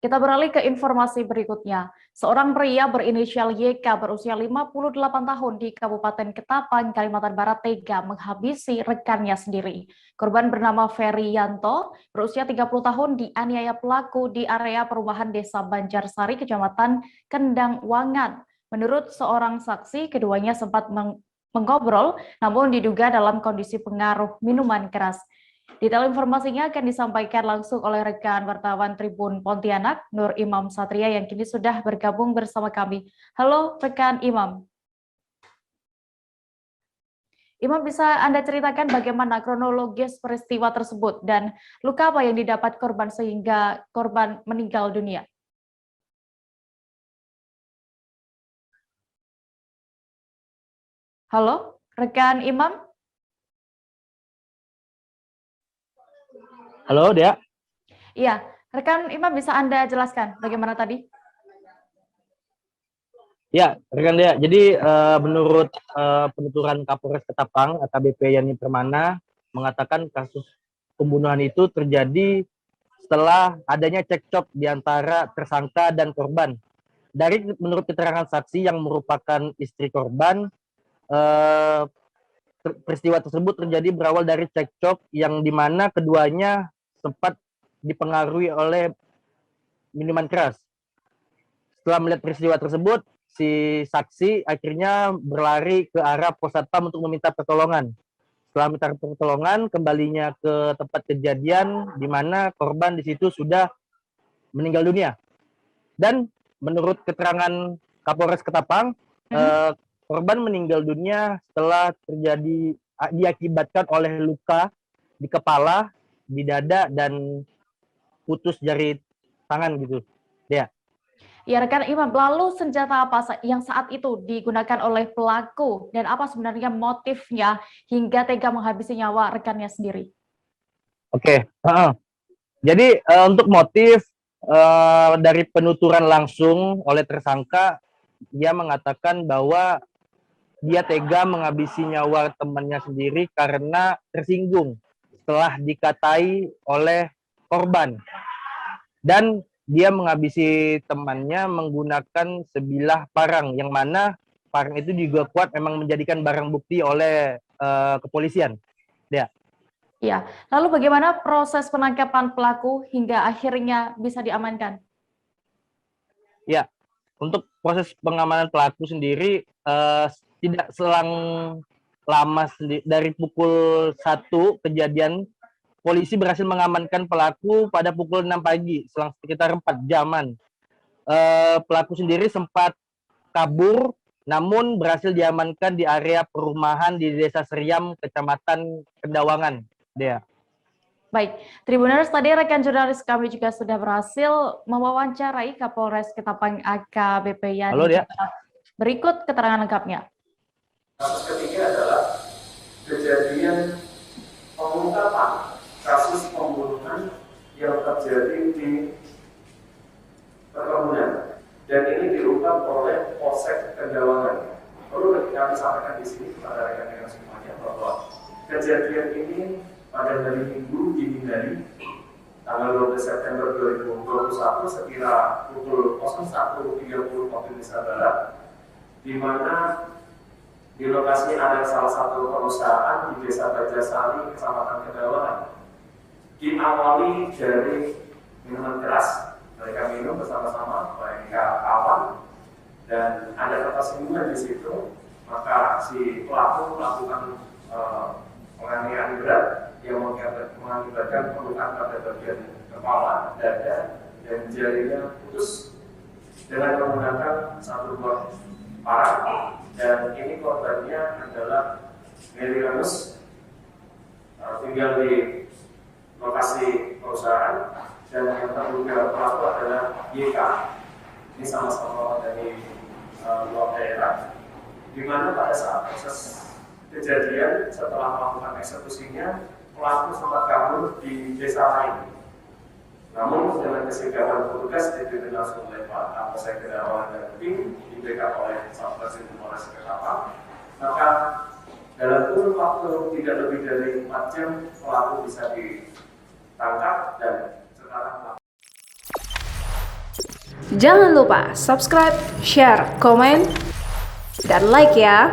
Kita beralih ke informasi berikutnya. Seorang pria berinisial YK berusia 58 tahun di Kabupaten Ketapang, Kalimantan Barat tega menghabisi rekannya sendiri. Korban bernama Ferry Yanto, berusia 30 tahun dianiaya pelaku di area perumahan Desa Banjarsari, Kecamatan Kendang Wangan. Menurut seorang saksi, keduanya sempat mengobrol, namun diduga dalam kondisi pengaruh minuman keras. Detail informasinya akan disampaikan langsung oleh rekan wartawan Tribun Pontianak, Nur Imam Satria, yang kini sudah bergabung bersama kami. Halo rekan Imam. Imam, bisa Anda ceritakan bagaimana kronologis peristiwa tersebut dan luka apa yang didapat korban sehingga korban meninggal dunia? Halo, rekan Imam? Halo, Dea. Iya, rekan Imam, bisa Anda jelaskan bagaimana tadi? Ya, rekan Dea. Jadi menurut penuturan Kapolres Ketapang, AKBP Yani Permana, mengatakan kasus pembunuhan itu terjadi setelah adanya cekcok di antara tersangka dan korban. Menurut keterangan saksi yang merupakan istri korban, peristiwa tersebut terjadi berawal dari cekcok yang dimana keduanya sempat dipengaruhi oleh minuman keras. Setelah melihat peristiwa tersebut, si saksi akhirnya berlari ke arah pos satpam untuk meminta pertolongan. Setelah minta pertolongan, kembalinya ke tempat kejadian di mana korban di situ sudah meninggal dunia. Dan menurut keterangan Kapolres Ketapang, korban meninggal dunia setelah diakibatkan oleh luka di kepala, di dada, dan putus jari tangan gitu. Ya. Ya, rekan Imam, lalu senjata apa yang saat itu digunakan oleh pelaku dan apa sebenarnya motifnya hingga tega menghabisi nyawa rekannya sendiri? Oke. Jadi untuk motif dari penuturan langsung oleh tersangka, dia mengatakan bahwa dia tega menghabisi nyawa temannya sendiri karena tersinggung setelah dikatai oleh korban. Dan dia menghabisi temannya menggunakan sebilah parang, yang mana parang itu juga kuat memang menjadikan barang bukti oleh kepolisian. Ya. Ya, lalu bagaimana proses penangkapan pelaku hingga akhirnya bisa diamankan? Ya, untuk proses pengamanan pelaku sendiri tidak selang lama dari pukul 1 kejadian, polisi berhasil mengamankan pelaku pada pukul 6 pagi, selang sekitar 4 jaman. Pelaku sendiri sempat kabur, namun berhasil diamankan di area perumahan di Desa Seriam, Kecamatan Kendawangan. Dea. Baik, Tribuners, tadi rekan jurnalis kami juga sudah berhasil mewawancarai Kapolres Ketapang AKBP Yani. Halo, Dea. Berikut keterangan lengkapnya. Kasus ketiga adalah kejadian pengungkapan kasus pembunuhan yang terjadi di perkebunan, dan ini diungkap oleh Polsek Kendawangan. Perlu kami sampaikan di sini kepada rekan-rekan semuanya bahwa kejadian ini pada hari Minggu dini hari tanggal 12 September 2021 sekira pukul 01.30 waktu Indonesia Barat, di mana di lokasi ada salah satu perusahaan di Desa Banjarsari, Kecamatan Kendawangan. Diawali dari minuman keras, mereka minum bersama-sama, mereka kawan, dan ada ketersinggungan di situ. Maka si pelaku melakukan penganiayaan berat yang mengakibatkan pelukan pada bagian kepala, dada, dan jarinya putus dengan menggunakan satu buah parang. Dan ini korbannya adalah Mary Ranus, tinggal di lokasi perusahaan, dan yang terduga pelaku adalah YK. Ini sama-sama dari luar daerah, di mana pada saat proses kejadian setelah melakukan eksekusinya, pelaku sempat kabur di desa lain. Namun dengan kesigapan petugas dipimpin langsung oleh Pak Kapolsek Kendawangan dan tim dibackup oleh Satgas Polres Ketapang, maka dalam kurun waktu tidak lebih dari 4 jam pelaku bisa ditangkap dan sekarang Jangan lupa subscribe, share, komen, dan like ya.